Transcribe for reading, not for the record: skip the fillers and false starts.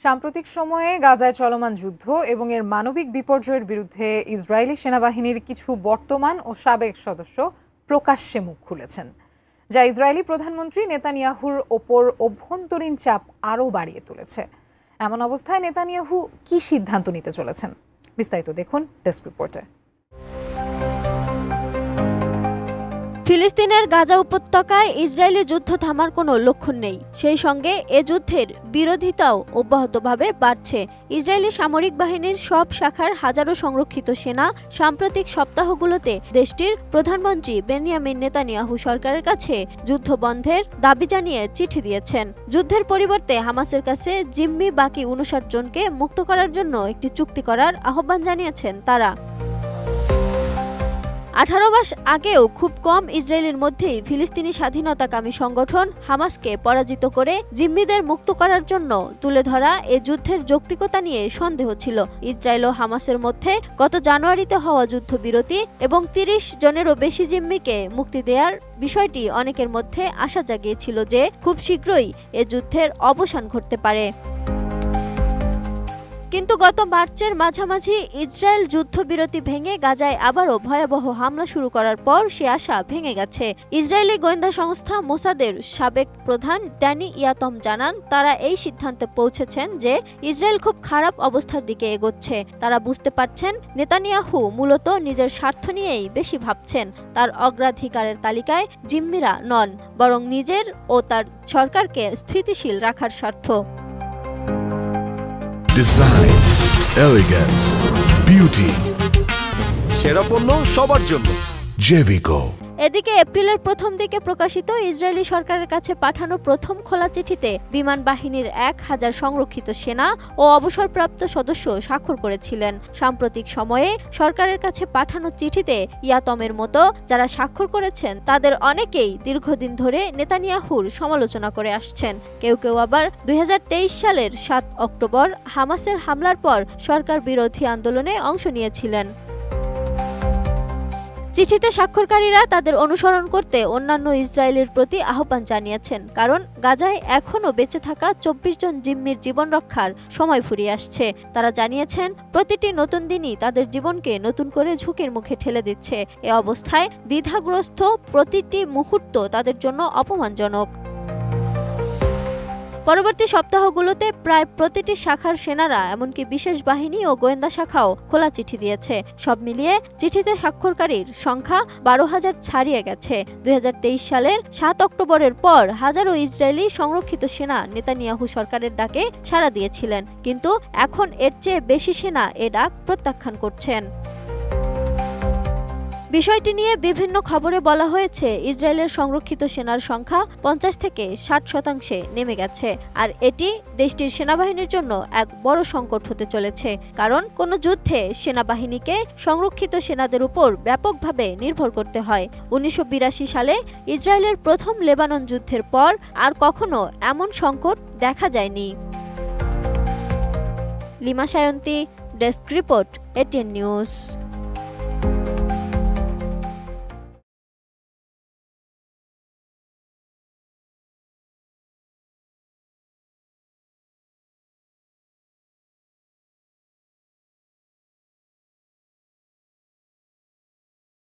সাম্প্রতিক সময়ে গাজায় চলমান যুদ্ধ এবং এর মানবিক বিপর্যয়ের বিরুদ্ধে ইসরায়েলি সেনাবাহিনীর কিছু বর্তমান ও সাবেক সদস্য প্রকাশ্যে মুখ খুলেছেন, যা ইসরায়েলি প্রধানমন্ত্রী নেতানিয়াহুর ওপর অভ্যন্তরীণ চাপ আরও বাড়িয়ে তুলেছে। এমন অবস্থায় নেতানিয়াহু কি সিদ্ধান্ত নিতে চলেছেন, বিস্তারিত দেখুন ডেস্ক রিপোর্টে। ফিলিস্তিনের গাজা উপত্যকায় ইসরায়েলি যুদ্ধ থামার কোনো লক্ষণ নেই। সেই সঙ্গে এ যুদ্ধের বিরোধিতাও অব্যাহতভাবে বাড়ছে। ইসরায়েলি সামরিক বাহিনীর সব শাখার হাজারো সংরক্ষিত সেনা সাম্প্রতিক সপ্তাহগুলোতে দেশটির প্রধানমন্ত্রী বেনিয়ামিন নেতানিয়াহু সরকারের কাছে যুদ্ধ বন্ধের দাবি জানিয়ে চিঠি দিয়েছেন। যুদ্ধের পরিবর্তে হামাসের কাছে জিম্মি বাকি 59 জনকে মুক্ত করার জন্য একটি চুক্তি করার আহ্বান জানিয়েছেন তারা। 18 মাস আগেও খুব কম ইসরায়েলের মধ্যেই ফিলিস্তিনি স্বাধীনতাকামী সংগঠন হামাসকে পরাজিত করে জিম্মিদের মুক্ত করার জন্য তুলে ধরা এ যুদ্ধের যৌক্তিকতা নিয়ে সন্দেহ ছিল। ইসরায়েল ও হামাসের মধ্যে গত জানুয়ারিতে হওয়া যুদ্ধবিরতি এবং 30 জনেরও বেশি জিম্মিকে মুক্তি দেওয়ার বিষয়টি অনেকের মধ্যে আশা জাগিয়েছিল যে খুব শীঘ্রই এ যুদ্ধের অবসান ঘটতে পারে। কিন্তু গত মার্চের মাঝামাঝি ইসরায়েল যুদ্ধবিরতি ভেঙে গাজায় আবারও ভয়াবহ হামলা শুরু করার পর সে আশা ভেঙে গেছে। ইসরায়েলি গোয়েন্দা সংস্থা মোসাদের সাবেক প্রধান ড্যানি ইয়াতম জানান, তারা এই সিদ্ধান্তে পৌঁছেছেন যে ইসরায়েল খুব খারাপ অবস্থার দিকে এগোচ্ছে। তারা বুঝতে পারছেন নেতানিয়াহু মূলত নিজের স্বার্থ নিয়েই বেশি ভাবছেন। তার অগ্রাধিকারের তালিকায় জিম্মিরা নন, বরং নিজের ও তার সরকারকে স্থিতিশীল রাখার স্বার্থ। ডিজাইন, এলিগেন্স, বিউটি, সেরা পণ্য সবার জন্য জেভিকো। এদিকে এপ্রিলের প্রথম দিকে প্রকাশিত ইসরায়েলি সরকারের কাছে পাঠানো প্রথম খোলা চিঠিতে বিমান বাহিনীর 1000 সংরক্ষিত সেনা ও অবসরপ্রাপ্ত সদস্য স্বাক্ষর করেছিলেন। সাম্প্রতিক সময়ে সরকারের কাছে পাঠানো চিঠিতে ইয়াতমের মতো যারা স্বাক্ষর করেছেন তাদের অনেকেই দীর্ঘদিন ধরে নেতানিয়াহুর সমালোচনা করে আসছেন। কেউ কেউ আবার 2023 সালের 7 অক্টোবর হামাসের হামলার পর সরকার বিরোধী আন্দোলনে অংশ নিয়েছিলেন। চিঠিতে স্বাক্ষরকারীরা তাদের অনুসরণ করতে অন্যান্য ইসরায়েলের প্রতি আহ্বান জানিয়েছেন, কারণ গাজায় এখনও বেঁচে থাকা 24 জন জিম্মির জীবন রক্ষার সময় ফুরিয়ে আসছে। তারা জানিয়েছেন, প্রতিটি নতুন দিনই তাদের জীবনকে নতুন করে ঝুঁকির মুখে ঠেলে দিচ্ছে। এ অবস্থায় দ্বিধাগ্রস্ত প্রতিটি মুহূর্ত তাদের জন্য অপমানজনক। পরবর্তী সপ্তাহগুলোতে প্রায় প্রতিটি শাখার সেনারা, এমনকি বিশেষ বাহিনী ও গোয়েন্দা শাখাও খোলা চিঠি দিয়েছে। সব মিলিয়ে চিঠিতে স্বাক্ষরকারীর সংখ্যা 12,000 ছাড়িয়ে গেছে। 2023 সালের 7 অক্টোবরের পর হাজারো ইসরায়েলি সংরক্ষিত সেনা নেতানিয়াহু সরকারের ডাকে সাড়া দিয়েছিলেন, কিন্তু এখন এর চেয়ে বেশি সেনা এ ডাক প্রত্যাখ্যান করছেন। বিষয়টি নিয়ে বিভিন্ন খবরে বলা হয়েছে, ইসরায়েলের সংরক্ষিত সেনার সংখ্যা 50 থেকে 60% নেমে গেছে। আর এটি দেশটির সেনাবাহিনীর জন্য এক বড় সংকট হতে চলেছে, কারণ কোনো যুদ্ধে সেনাবাহিনীকে সংরক্ষিত সেনাদের উপর ব্যাপকভাবে নির্ভর করতে হয়। 1982 সালে ইসরায়েলের প্রথম লেবানন যুদ্ধের পর আর কখনো এমন সংকট দেখা যায়নি। Lima Sayanti, desk report, ATN news.